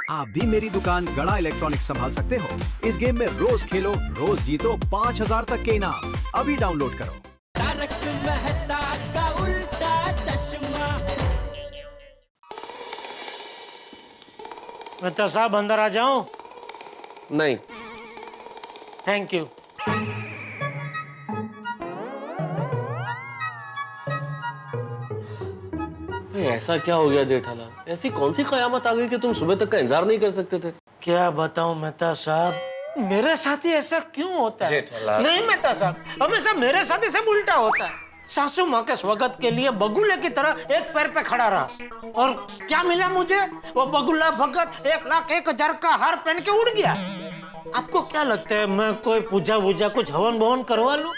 आप भी मेरी दुकान गड़ा इलेक्ट्रॉनिक्स संभाल सकते हो। इस गेम में रोज खेलो, रोज जीतो 5000 तक के इनाम। अभी डाउनलोड करो। तारक मेहता का उल्टा चश्मा। मेहता साहब अंदर आ जाऊं? नहीं। Thank you. ऐसा क्या हो गया जेठालाल? ऐसी कौन सी कयामत आ गई कि तुम सुबह तक का इंतजार नहीं कर सकते थे? क्या बताऊं मेहता साहब, मेरे साथ ही ऐसा क्यों होता है? जेठालाल। नहीं मेहता साहब, हमेशा मेरे साथ ही सब उल्टा होता है। सासू माँ के स्वागत के लिए बगुले की तरह एक पैर पे खड़ा रहा, और क्या मिला मुझे? वो बगुला भगत 1,01,000 का हार पहन के उड़ गया। आपको क्या लगता है मैं कोई पूजा वूजा कुछ हवन भवन करवा लूं?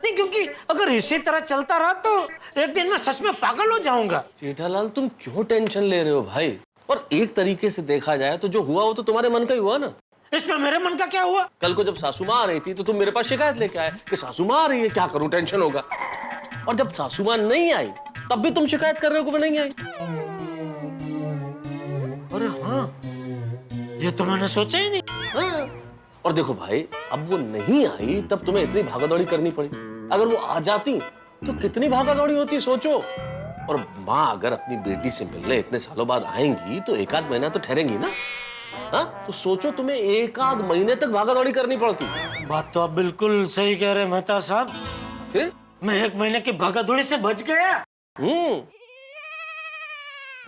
नहीं, क्योंकि अगर इसी तरह चलता रहा तो एक दिन मैं सच में पागल हो जाऊंगा। जेठालाल तुम क्यों टेंशन ले रहे हो भाई? और एक तरीके से देखा जाए तो जो हुआ वो तो तुम्हारे मन का ही हुआ ना। इसमें मेरे मन का क्या हुआ? कल को जब सासू माँ आ रही थी तो तुम मेरे पास शिकायत लेके आए कि सासू माँ आ रही है, क्या करूं, टेंशन होगा। और जब सासू माँ नहीं आई तब भी तुम शिकायत कर रहे हो कि वो नहीं आई। अरे हाँ, ये तो मैंने सोचा ही नहीं। हाँ। और देखो भाई, अब वो नहीं आई तब तुम्हें इतनी भागादौड़ी करनी पड़ी। अगर वो आ जाती तो कितनी भागादौड़ी होती सोचो। और माँ अगर अपनी बेटी से मिलने इतने सालों बाद आएंगी तो एक आध महीना तो ठहरेंगी ना। हाँ, तो सोचो तुम्हें एक आध महीने तक भागादौड़ी करनी पड़ती। बात तो आप बिल्कुल सही कह रहे हैं मेहता साहब। फिर मैं एक महीने की भागादौड़ी से बच गया।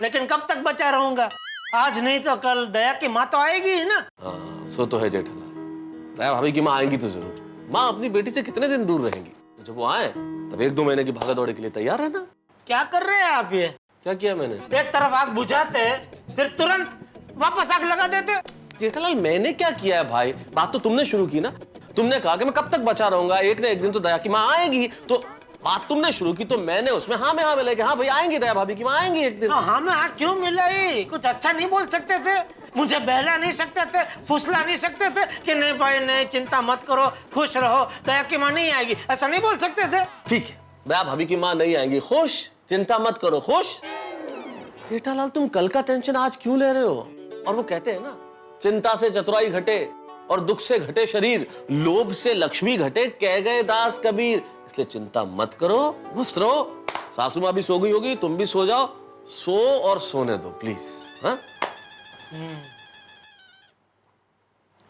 लेकिन कब तक बचा रहूंगा? आज नहीं तो कल दया की माँ तो आएगी ही ना। हाँ, सो तो है जेठालाल। दया भाभी की माँ आएंगी तो जरूर। माँ अपनी बेटी से कितने दिन दूर रहेंगी? तो जब वो आए तब 1-2 महीने की भागादौड़ी के लिए तैयार रहना। क्या कर रहे हैं आप? ये क्या किया मैंने? एक तरफ आग बुझाते फिर तुरंत वापस आग लगा देते। जेठालाल मैंने क्या किया है भाई? बात तो तुमने शुरू की ना। तुमने कहा कि मैं कब तक बचा रहूंगा, एक ना एक दिन तो दया की माँ आएगी। तो बात तुमने शुरू की तो मैंने उसमें हाँ में हाँ मिला कि हाँ भाई आएंगी, दया भाभी की माँ आएंगी एक दिन। हाँ में हाँ क्यों मिलाई? कुछ अच्छा नहीं बोल सकते थे? मुझे बहला नहीं सकते थे, फुसला नहीं सकते थे कि नहीं भाई नहीं, चिंता मत करो, खुश रहो, दया की माँ नहीं आएगी, ऐसा नहीं बोल सकते थे? ठीक है, दया भाभी की माँ नहीं आएंगी, खुश, चिंता मत करो, खुश। जेठालाल तुम कल का टेंशन आज क्यों ले रहे हो? और वो कहते हैं ना, चिंता से चतुराई घटे और दुख से घटे शरीर, लोभ से लक्ष्मी घटे, कह गए दास कबीर। इसलिए चिंता मत करो, मस्त रहो। सासू माँ भी सो गई होगी, तुम भी सो जाओ। सो और सोने दो प्लीज। हाँ,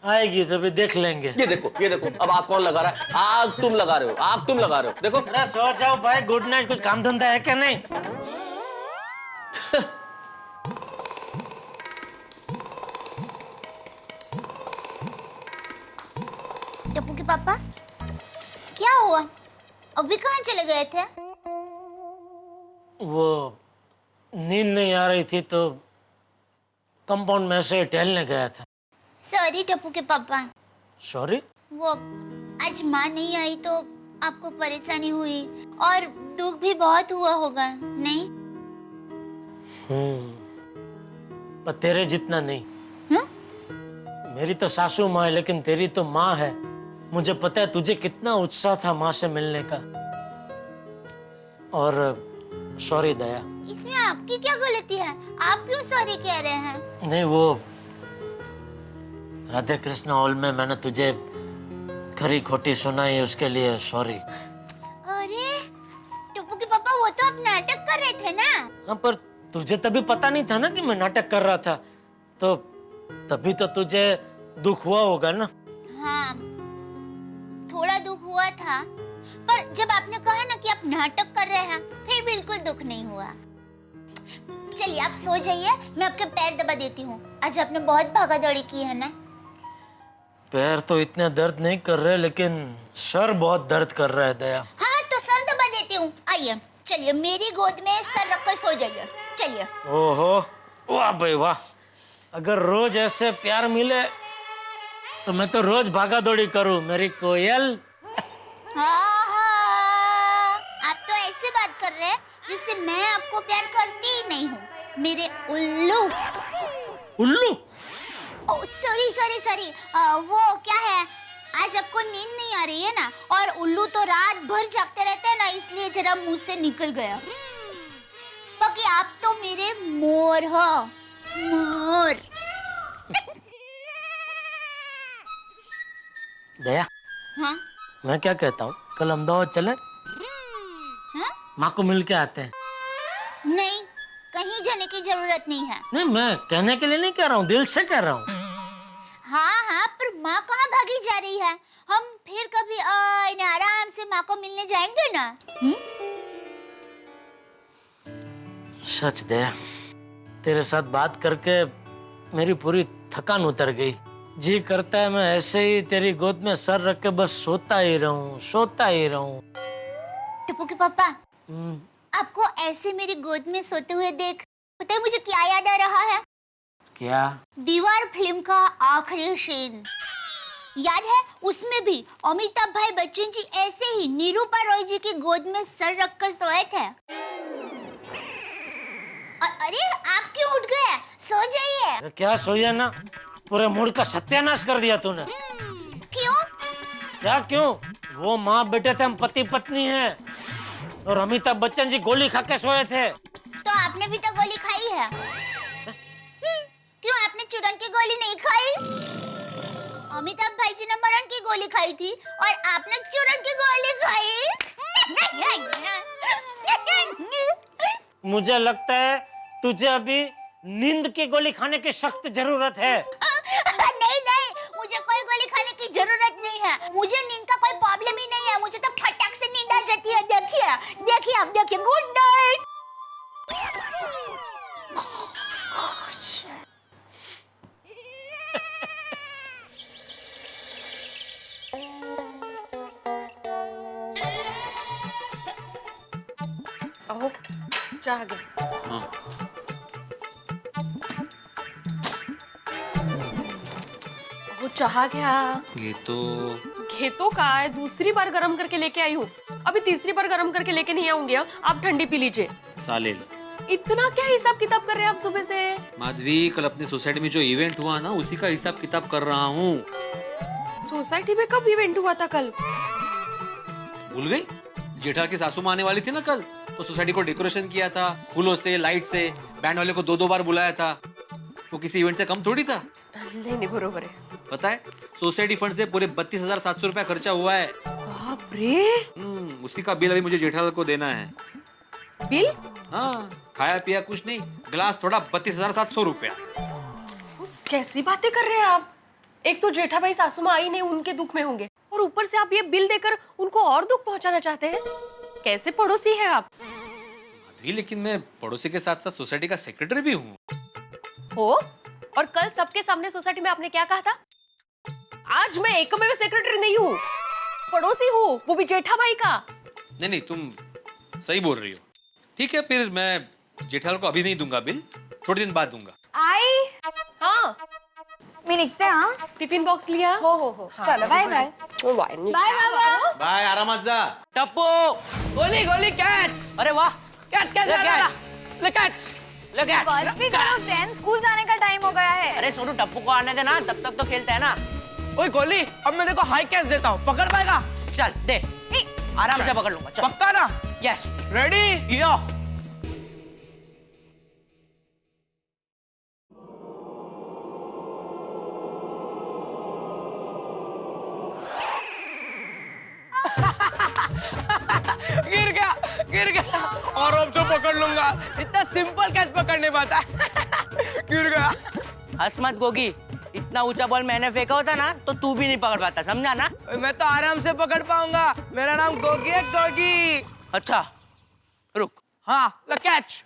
आएगी तो भी देख लेंगे। ये देखो अब आग कौन लगा रहा है? आग तुम लगा रहे हो, आग तुम लगा रहे हो। देखो अरे सो जाओ भाई, गुड नाइट। कुछ काम धंधा है क्या? नहीं। टप्पू के पापा, क्या हुआ? अभी कहाँ चले गए थे? वो नींद नहीं आ रही थी तो कंपाउंड में से टहलने गया था। सॉरी टप्पू के पापा। सॉरी? वो आज माँ नहीं आई तो आपको परेशानी हुई और दुख भी बहुत हुआ होगा, नहीं? पर तेरे जितना नहीं। मेरी तो सासू माँ है, लेकिन तेरी तो माँ है। मुझे पता है तुझे कितना उत्साह था माँ से मिलने का। और सॉरी दया। इसमें आपकी क्या गलती है? आप क्यों सॉरी कह रहे हैं? नहीं, वो राधे कृष्ण हॉल में मैंने तुझे खरी खोटी सुनाई, उसके लिए सॉरी। अरे टप्पू के पापा, वो तो आप नाटक कर रहे थे ना? हाँ, पर तुझे तभी पता नहीं था ना कि मैं नाटक कर रहा था, तो तभी तो तुझे दुख हुआ होगा ना। हाँ, थोड़ा दुख हुआ था, पर जब आपने कहा ना कि आप नाटक कर रहे हैं, फिर बिल्कुल दुख नहीं हुआ। चलिए आप सो जाइए, मैं आपके पैर दबा देती हूँ। आज आपने बहुत भागादौड़ी की है ना? पैर तो इतने दर्द नहीं कर रहे, लेकिन सर बहुत दर्द कर रहा है दया। हाँ, तो सर दबा देती हूँ। आइए, चलिए मेरी गोद में सर रखकर सो जाइए। चलिए। ओहो, वाह भाई वाह। अगर रोज ऐसे प्यार मिले तो मैं तो रोज भागा दौड़ी करूं, मेरी कोयल। आप तो ऐसे बात कर रहे हैं जिससे मैं आपको प्यार करती ही नहीं हूँ, मेरे उल्लू। उल्लू? सॉरी, वो क्या है, आज आपको नींद नहीं आ रही है ना, और उल्लू तो रात भर जागते रहते हैं ना, इसलिए जरा मुंह से निकल गया। बाकी आप तो मेरे मोर हो, मोर। दया, हाँ मैं क्या कहता हूँ, कल अहमदाबाद चले, हाँ माँ को मिल के आते हैं। नहीं, कहीं जाने की जरूरत नहीं है। नहीं, मैं कहने के लिए नहीं कह रहा हूँ, दिल से कह रहा हूँ। हाँ हाँ, पर माँ कहाँ भागी जा रही है? हम फिर कभी आराम से माँ को मिलने जाएंगे ना। सच दया, तेरे साथ बात करके मेरी पूरी थकान उतर गई। जी करता है मैं ऐसे ही तेरी गोद में सर रख के बस सोता ही रहूं, सोता ही रहूं। टप्पू के पापा, आपको ऐसे मेरी गोद में सोते हुए देख पता है मुझे क्या याद आ रहा है? क्या? दीवार फिल्म का आखिरी सीन याद है? उसमें भी अमिताभ भाई बच्चन जी ऐसे ही निरूपा रॉय जी की गोद में सर रखकर सोए थे। अरे आप क्यों उठ गए? सो जाइए। क्या सोया ना, पूरे मूड का सत्यानाश कर दिया तूने। क्यों? क्या क्यों? वो माँ बेटे थे, हम पति पत्नी हैं, और अमिताभ बच्चन जी गोली खा के सोए थे। तो आपने भी तो गोली खाई है। क्यों आपने चूरन की गोली नहीं खाई? अमिताभ भाई जी ने मरण की गोली खाई थी और आपने चूरन की गोली खाई। मुझे लगता है तुझे अभी नींद की गोली खाने की सख्त जरूरत है। नहीं नहीं, मुझे कोई गोली खाने की जरूरत नहीं है। मुझे नींद का कोई प्रॉब्लम ही नहीं है। मुझे तो फटाक से नींद आ जाती है। देखिए देखिए, आप देखिए। Good night. अहो, चाह आ गया। अहो, चाह आ गया। ये तो घेतो का है, दूसरी बार गरम करके लेके आई हूँ। अभी तीसरी बार गरम करके लेके नहीं आऊंगी। आप ठंडी पी लीजिए। चालेल। इतना क्या हिसाब किताब कर रहे हैं आप सुबह से? माधवी, कल अपनी सोसाइटी में जो इवेंट हुआ ना, उसी का हिसाब किताब कर रहा हूँ। सोसाइटी में कब इवेंट हुआ था कल? भूल गई? जेठा की सासू माँ आने वाली थी ना कल, तो सोसाइटी को डेकोरेशन किया था, फूलों से, लाइट से। बैंड वाले को 2-2 बार बुलाया था। वो किसी इवेंट से कम थोड़ी था। नहीं बरोबर है। पता है, सोसाइटी फंड से पूरे 32,700 रुपया खर्चा हुआ है। बाप रे। उसी का बिल अभी मुझे जेठालाल को देना है। बिल? हाँ, खाया पिया कुछ नहीं, ग्लास थोड़ा 32,700 रुपया। कैसी बातें कर रहे हैं आप? एक तो जेठा भाई सासू माँ आई नहीं, उनके दुख में होंगे, और ऊपर से आप ये बिल देकर उनको और दुख पहुंचाना चाहते हैं। कैसे पड़ोसी है आप? माधवी, लेकिन मैं पड़ोसी के साथ साथ सोसाइटी का सेक्रेटरी भी हूँ। हो? और कल सबके सामने सोसाइटी में आपने क्या कहा था? आज मैं एकमेव सेक्रेटरी नहीं हूँ, पड़ोसी हूँ, वो भी जेठा भाई का। नहीं, तुम सही बोल रही हो। ठीक है, फिर मैं जेठालाल को अभी नहीं दूंगा बिल, थोड़े दिन बाद दूंगा। आई हाँ, मी निघते। हाँ, टिफिन बॉक्स लिया? हो चलो, बाय बाय। बाय बाबा। बाय, आरामात जा। टप्पू, गोली गोली कैच। अरे वाह, कैच कैच ले कैच ले कैच। बस भी करो, फ्रेंड, स्कूल जाने का टाइम हो गया है। अरे सोनू, टप्पू को आने देना, तब तक तो खेलते हैं ना। ओए गोली, अब मैं देखो हाई कैच देता हूँ, पकड़ पाएगा? चल दे, आराम से पकड़ लूंगा। चल। पक्का ना? यस। रेडी? यो। गिर गया और अब से पकड़ लूंगा। इतना सिंपल कैच पकड़ नहीं पाता। गिर गया। हंस मत गोगी, इतना ऊंचा बॉल मैंने फेंका होता ना तो तू भी नहीं पकड़ पाता, समझा ना? मैं तो आराम से पकड़ पाऊंगा, मेरा नाम गोगी है, गोगी। अच्छा रुक। हाँ, लो catch.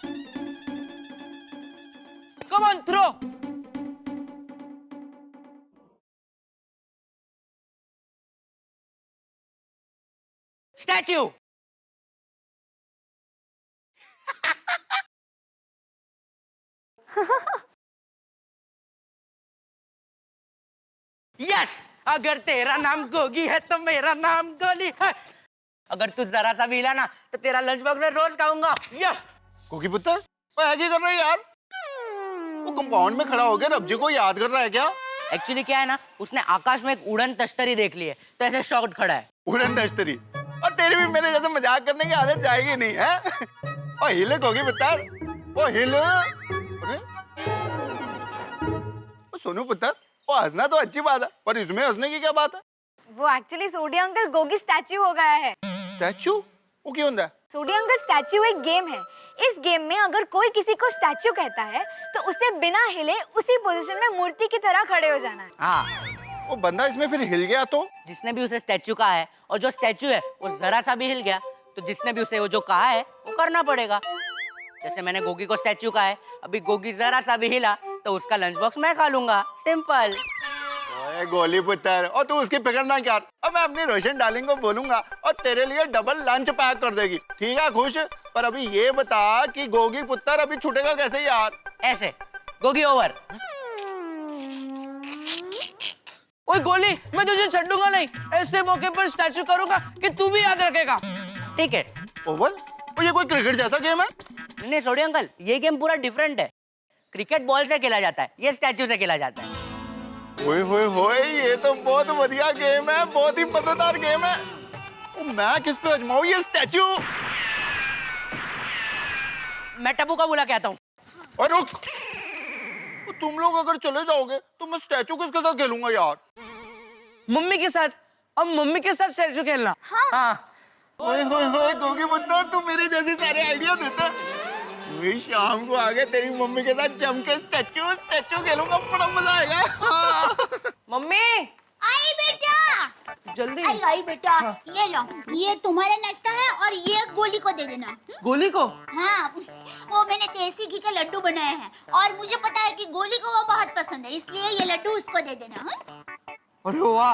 Come on, throw. Statue. Yes, अगर तेरा नाम गोगी है तो मेरा नाम गोली है। अगर तू जरा सा भी हिला ना तो तेरा लंच बॉक्स में रोज खाऊंगा। यस। गोगी पुत्र, मैं क्या कर रहा है यार? वो कंपाउंड में खड़ा हो गया, रब्जी को याद कर रहा है क्या? एक्चुअली क्या है ना, उसने आकाश में एक उड़न तश्तरी देख ली है, तो ऐसे शॉक्ड खड़ा है। उड़न तश्तरी? और तेरी भी मेरे जैसे मजाक करने की आदत जाएगी नहीं है? ओ हिले गोगी पुत्र, ओ हिले। सोनू पुत्र, वो हंसना तो अच्छी बात है, पर इसमें हंसने की क्या बात है? वो एक्चुअली सोडी अंकल गोगी स्टैच्यू हो गया है। स्टैचू? वो क्यों होता है? सोडी अंकल स्टैच्यू एक गेम है। इस गेम में अगर कोई किसी को स्टैच्यू कहता है तो उसे बिना हिले उसी पोजीशन में मूर्ति की तरह खड़े हो जाना है। हाँ, वो बंदा इसमें फिर हिल गया तो? जिसने भी उसे स्टैचू कहा है और जो स्टैचू है वो जरा सा भी हिल गया तो जिसने भी उसे वो जो कहा है वो करना पड़ेगा। जैसे मैंने गोगी को स्टैचू कहा है, अभी गोगी जरा सा भी हिला तो उसका लंच बॉक्स मैं खा लूंगा। सिंपल। ओए गोली पुत्र, और तू उसकी फिक्र ना कर। अब मैं अपनी रोशन डार्लिंग को बोलूंगा और तेरे लिए डबल लंच पैक कर देगी। ठीक है खुश? पर अभी ये बता कि गोगी पुत्र अभी छूटेगा कैसे यार? ऐसे गोगी ओवर। ओए गोली, मैं तुझे छड्डूंगा नहीं। ऐसे मौके पर स्टैचू करूंगा कि तू भी याद रखेगा। ठीक है। ओवर? और ये कोई क्रिकेट जैसा गेम है? नहीं सोडी अंकल, ये गेम पूरा डिफरेंट है। क्रिकेट बॉल से खेला जाता है, ये स्टैचू से खेला जाता है। ओए होए होए, ये तो बहुत बढ़िया गेम है, बहुत ही मजेदार गेम है। मैं किस पे आजमाऊं ये स्टैचू? मैं टप्पू का बुला के आता हूँ। और रुक, तुम लोग अगर चले जाओगे तो मैं स्टैचू किसके साथ खेलूंगा यार? मम्मी के साथ। अब मम्मी के साथ स्टैचू खेलना। हाँ। ओए होए होए गोगी पुत्र, तू मेरे जैसे सारे आइडिया देता। वही शाम को आगे तेरी मम्मी के साथ जम के स्टैचू खेलूंगा, बड़ा मजा आएगा। मम्मी आई बेटा, जल्दी। आई बेटा, ये लो, ये तुम्हारा नाश्ता है और ये गोली को दे देना। गोली को? हाँ, वो मैंने देसी घी के लड्डू बनाए हैं और मुझे पता है कि गोली को वो बहुत पसंद है, इसलिए ये लड्डू उसको दे देना। हाँ? अरे वाह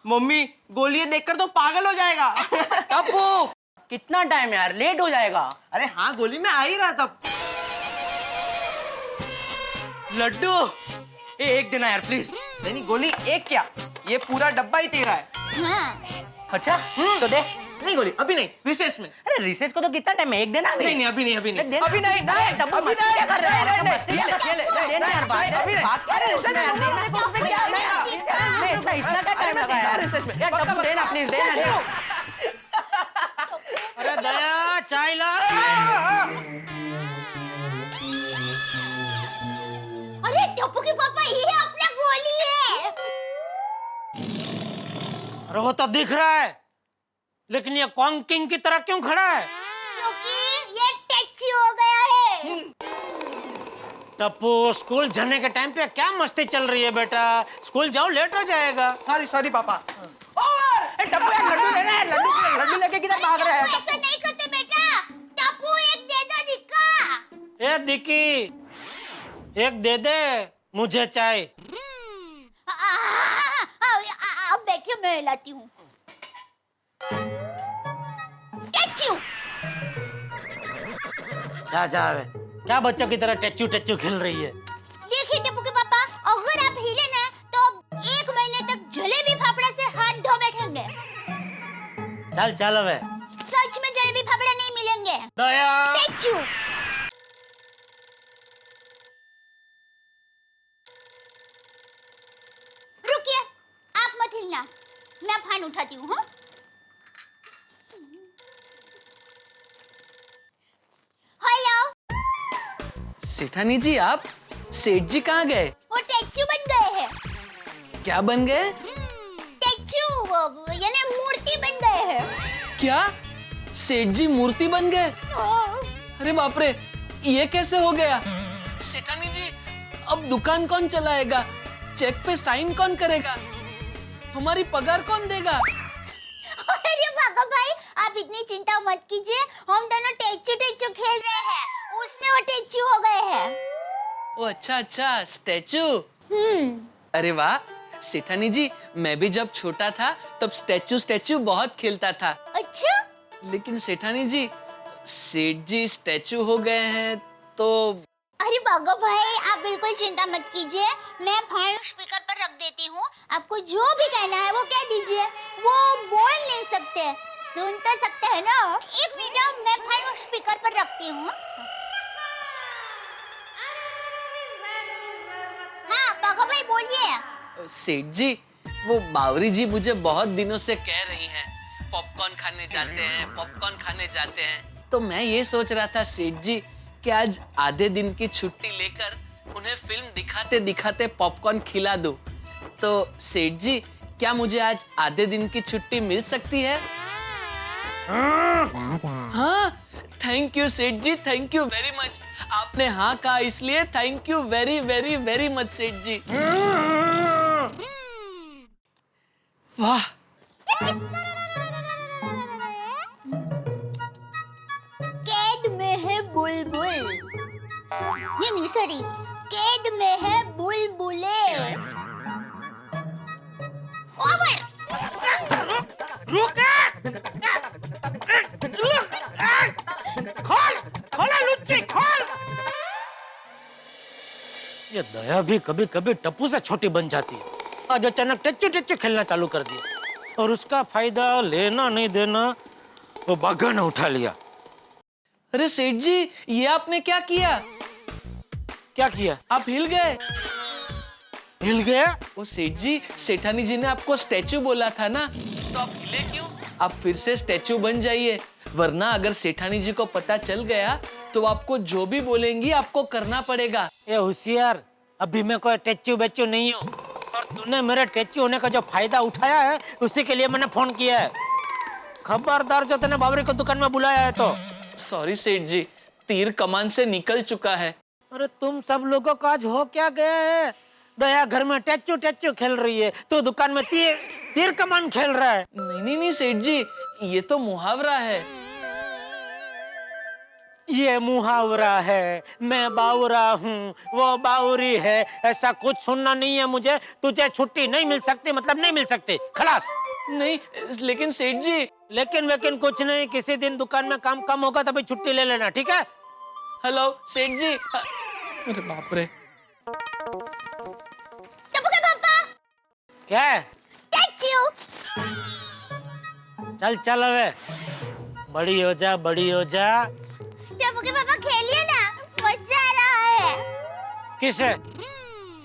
मम्मी, गोली ये देखकर तो पागल हो जाएगा। टप्पू, कितना टाइम यार, लेट हो जाएगा। अरे हाँ गोली, मैं आ ही रहा था। लड्डू एक देना यार प्लीज। नहीं गोली, एक क्या, ये पूरा डब्बा ही तेरा है। हाँ। अच्छा तो दे। नहीं गोली, अभी नहीं, रिसेस में। अरे रिसेस को तो कितना टाइम है, एक देना। नहीं नहीं, अभी नहीं, अभी नहीं, देना। अभी नहीं, नहीं, टप्पू अभी मस्ती क्या कर रहा है? नहीं, मस्ती क्या कर रहा है? देना यार, बात अभी नहीं। बात कर रहे हो अरे उसमें यार, रिसेस में देने को उसमें क्या नहीं, है? इतना क्या टाइम लगा यार? रिसेस में। यार टप्पू देना प्लीज, देना। अरे दया, चाय ला। अरे टप्पू के पापा, ये अपना गोली है। अरे वो तो दिख रहा है, लेकिन ये कॉन्ग किंग की तरह क्यों खड़ा है? क्योंकि ये टैक्सी हो गया है। टप्पू, स्कूल जाने के टाइम पे क्या मस्ती चल रही है बेटा? स्कूल जाओ, लेट हो जाएगा। सॉरी सॉरी पापा। टप्पू यार लड्डू देना है, लड्डू लेके किधर भाग रहा है? ऐसा नहीं करते बेटा। टप्पू एक दे दो दिक्का। ए दिक्की, एक दे दे मुझे चाय। अब बैठिए, मैं लाती हूँ। टैचू। जा जा, क्या बच्चों की तरह टच्चू टच्चू खेल रही है? देखिए टप्पू के पापा, अगर आप हिले ना तो 1 महीने तक जलेबी फाफड़ा से हाथ धो बैठेंगे। चल चल अब। सच में जलेबी फाफड़ा नहीं मिलेंगे। दया। टैचू। रुकिए, आप मत हिलना, मैं फान उठाती हूँ। हाँ? हेलो। सेठानी जी, आप सेठ जी कहाँ गए? वो टैचू बन गए हैं। क्या बन गए? टैचू, यानी मूर्ति बन गए हैं। क्या सेठ जी मूर्ति बन गए? अरे बाप रे, ये कैसे हो गया? सेठानी जी, अब दुकान कौन चलाएगा? चेक पे साइन कौन करेगा? हमारी पगार कौन देगा? अरे भागा भाई, आप इतनी चिंता मत कीजिए, हम दोनों टैचू टैचू खेल रहे हैं, उसमें वो टैचू हो गए हैं। ओ अच्छा अच्छा, स्टैचू। अरे वाह सेठानी जी, मैं भी जब छोटा था तब स्टैचू स्टैचू बहुत खेलता था। अच्छा? लेकिन सेठानी जी, सेठ जी स्टैचू हो गए हैं तो। अरे भागा भाई, आप बिल्कुल चिंता मत कीजिए, मैं फोन स्पीकर पर रख देती हूँ, आपको जो भी कहना है वो कह दीजिए। वो बोल नहीं सकते, सुन तो सकते हैं ना। 1 मिनट, मैं फोन स्पीकर पर रखती हूँ। हाँ भागा भाई, बोलिए। सेठ जी, वो बावरी जी मुझे बहुत दिनों से कह रही हैं पॉपकॉर्न खाने जाते हैं, पॉपकॉर्न खाने जाते हैं। तो मैं ये सोच रहा था सेठ जी कि आज आधे दिन की छुट्टी लेकर उन्हें फिल्म दिखाते दिखाते पॉपकॉर्न खिला दूं। तो सेठ जी, क्या मुझे आज आधे दिन की छुट्टी मिल सकती है? हाँ, थैंक यू सेठ जी, थैंक यू वेरी मच। आपने हाँ कहा इसलिए thank you very very very much सेठ जी। वाह, कैद में है बुलबुल, नहीं सॉरी, कैद में है बुलबुले। ओवर। ये दया भी कभी कभी टप्पू से छोटी बन जाती है। आज अचानक टच्चू टच्चू खेलना चालू कर दिया और उसका फायदा लेना नहीं देना वो बाघा ने उठा लिया। अरे सेठ जी, ये आपने क्या किया? क्या किया? आप हिल गए। हिल गया? वो सेठ जी, सेठानी जी ने आपको स्टैचू बोला था ना, तो आप हिले क्यों? आप फिर से स्टैचू बन जाइए, वरना अगर सेठानी जी को पता चल गया तो आपको जो भी बोलेंगी आपको करना पड़ेगा। ए होशियार, अभी मैं कोई टच्चू बच्चू नहीं हूँ और तूने मेरे टच्चू होने का जो फायदा उठाया है उसी के लिए मैंने फोन किया है। खबरदार जो तूने बाबरी को दुकान में बुलाया है तो। सॉरी सेठ जी, तीर कमान से निकल चुका है। अरे तुम सब लोगों का आज हो क्या गया है? दया घर में टच्चू टच्चू खेल रही है, तो दुकान में तीर कमान खेल रहा है। नहीं सेठ जी, ये तो मुहावरा है। ये मुहावरा है, मैं बावरा हूँ, वो बावरी है, ऐसा कुछ सुनना नहीं है मुझे। तुझे छुट्टी नहीं मिल सकती मतलब नहीं मिल सकती, खलास। नहीं, लेकिन सेठ जी। लेकिन वेकिन कुछ नहीं, किसी दिन दुकान में काम कम होगा तभी छुट्टी ले लेना, ठीक है? हेलो सेठ जी। अरे बाप रे। क्या है? चल चल अबे, बड़ी हो जा, बड़ी हो जा। टप्पू के पापा खेलिए ना, मजा आ रहा है। किसे?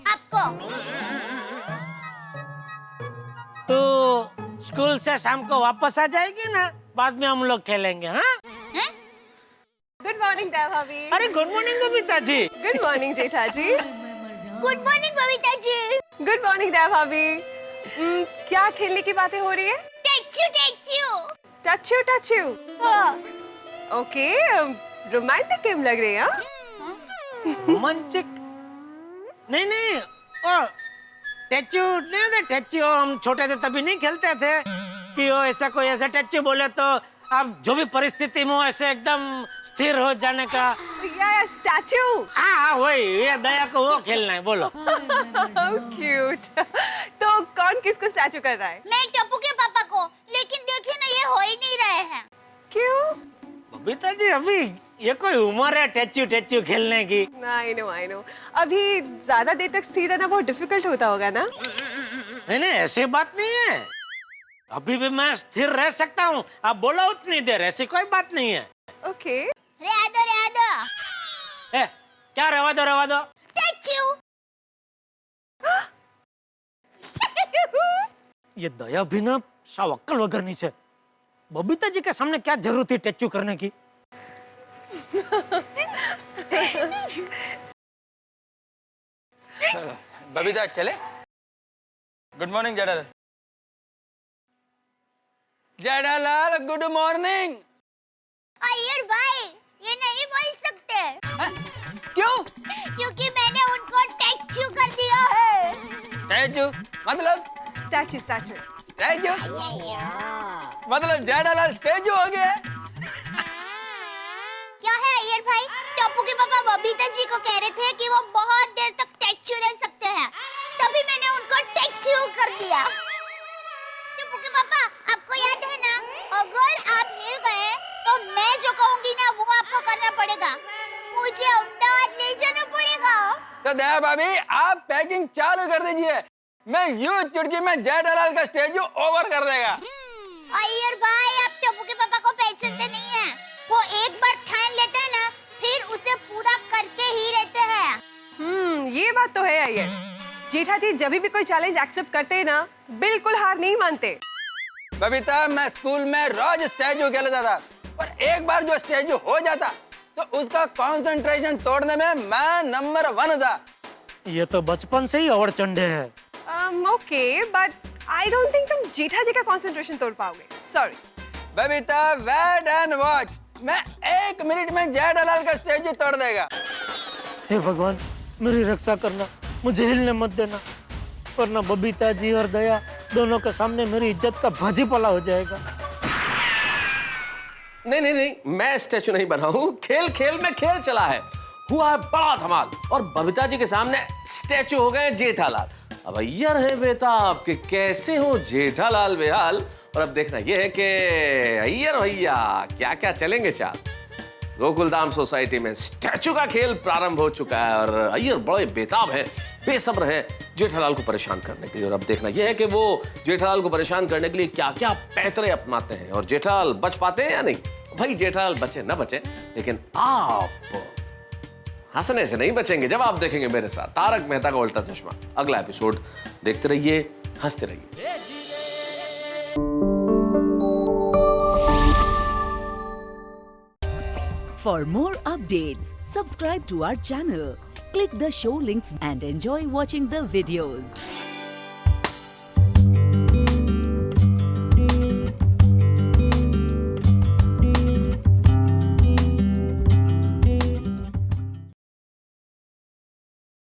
आपको। तो स्कूल से शाम को वापस आ जाएगी ना, बाद में हम लोग खेलेंगे। हाँ? गुड मॉर्निंग दया भाभी। अरे good morning Babita ji. Good morning जेठा जी। Good morning Babita ji. Good morning दया भाभी। क्या खेलने की बातें हो रही है? टच्चू टच्चू। टच्चू टच्चू। ओके, रोमांटिक गेम लग रही है। रोमांटिक? नहीं नहीं, टच्चू नहीं होता। टच्चू हम छोटे थे तभी नहीं खेलते थे कि वो ऐसा कोई ऐसा टच्चू बोले तो अब जो भी परिस्थिति में ऐसे एकदम स्थिर हो जाने का। या स्टैचू। हाँ वही, ये दया को वो खेलना है। बोलो। क्यूट। तो कौन किसको स्टैचू कर रहा है? मैं टप्पू के पापा को, लेकिन देखिए ना ये हो ही नहीं रहे हैं। क्यों? बबीता जी, अभी ये कोई उम्र है टच्चू टच्चू खेलने की? I know. अभी ज्यादा देर तक स्थिर रहना बहुत डिफिकल्ट होता होगा ना? नहीं ऐसी बात नहीं है, अभी भी मैं स्थिर रह सकता हूँ। आप बोलो उतनी देर, ऐसी कोई बात नहीं है। ओके। रहने दो। क्या रवा दो? टच्चू। ये दया भी ना साव अक्कल वगैरह नहीं से। बबीता जी के सामने क्या जरूरत थी टच्चू करने की? बबीता चले। Good morning Jethalal. Jethalal good morning. Iyer भाई, ये नहीं बोल सकते। क्यों? क्योंकि मैंने उनको टच्चू कर दिया है। स्टैचू मतलब? स्टैचू। मतलब जेठालाल स्टैचू हो गया? क्या है अय्यर भाई, टप्पू के पापा बबीता जी को कह रहे थे कि वो बहुत देर तक टच्चू रह सकते हैं, तभी मैंने उनको टच्चू कर दिया। टप्पू के पापा, आपको याद है ना, अगर आप हिल गए तो मैं जो कहूंगी ना वो आपको करना पड़ेगा। मुझे अहमदाबाद ले जाना पड़ेगा। तो दया भाभी, आप पैकिंग चालू कर दीजिए, मैं यूं चुटकी में जेठालाल का स्टैचू ओवर कर देगा। अय्यर भाई, आप टप्पू के पापा को पहचानते नहीं हैं। वो एक बार ठान लेते हैं ना, फिर उसे पूरा करके ही रहते हैं। ये बात तो है अय्यर। जेठा जी जब भी कोई चैलेंज एक्सेप्ट करते हैं ना, बिल्कुल हार नहीं मानते। बबीता, मैं स्कूल में रोज स्टैचू खेलता था, पर एक बार जो स्टैचू हो जाता तो उसका कंसंट्रेशन तोड़ने में मैं नंबर 1 था। ये तो बचपन से ही और चंडे है। Okay but I don't think तुम जेठा जी का कंसंट्रेशन तोड़ पाओगे, sorry. Babita wait and watch, मैं 1 मिनट में जेठालाल का स्टैचू तोड़ देगा। हे भगवान, मेरी रक्षा करना, मुझे हिलने मत देना, वरना बबीता जी और दया दोनों के सामने मेरी इज्जत का भाजी पला हो जाएगा। नहीं नहीं नहीं, मैं स्टैचू नहीं बना हूं, खेल खेल में खेल चला है, हुआ है बड़ा धमाल और बबीता जी के सामने स्टैचू हो गए जेठालाल। अब अय्यर है बेताब कि कैसे हो जेठालाल बेहाल, और अब देखना यह है कि अय्यर भैया क्या क्या चलेंगे चाल। गोकुलधाम सोसाइटी में स्टैचू का खेल प्रारंभ हो चुका है और अय्यर बड़े बेताब है, बेसब्र है जेठालाल को परेशान करने के लिए। और अब देखना यह है कि वो जेठालाल को परेशान करने के लिए क्या क्या पैतरे अपनाते हैं और जेठालाल बच पाते हैं या नहीं। भाई जेठालाल बचे ना बचे, लेकिन आप हंसने से नहीं बचेंगे जब आप देखेंगे मेरे साथ तारक मेहता का उल्टा चश्मा। अगला एपिसोड देखते रहिए, हंसते रहिए। For more updates, subscribe to our channel, click the show links and enjoy watching the videos.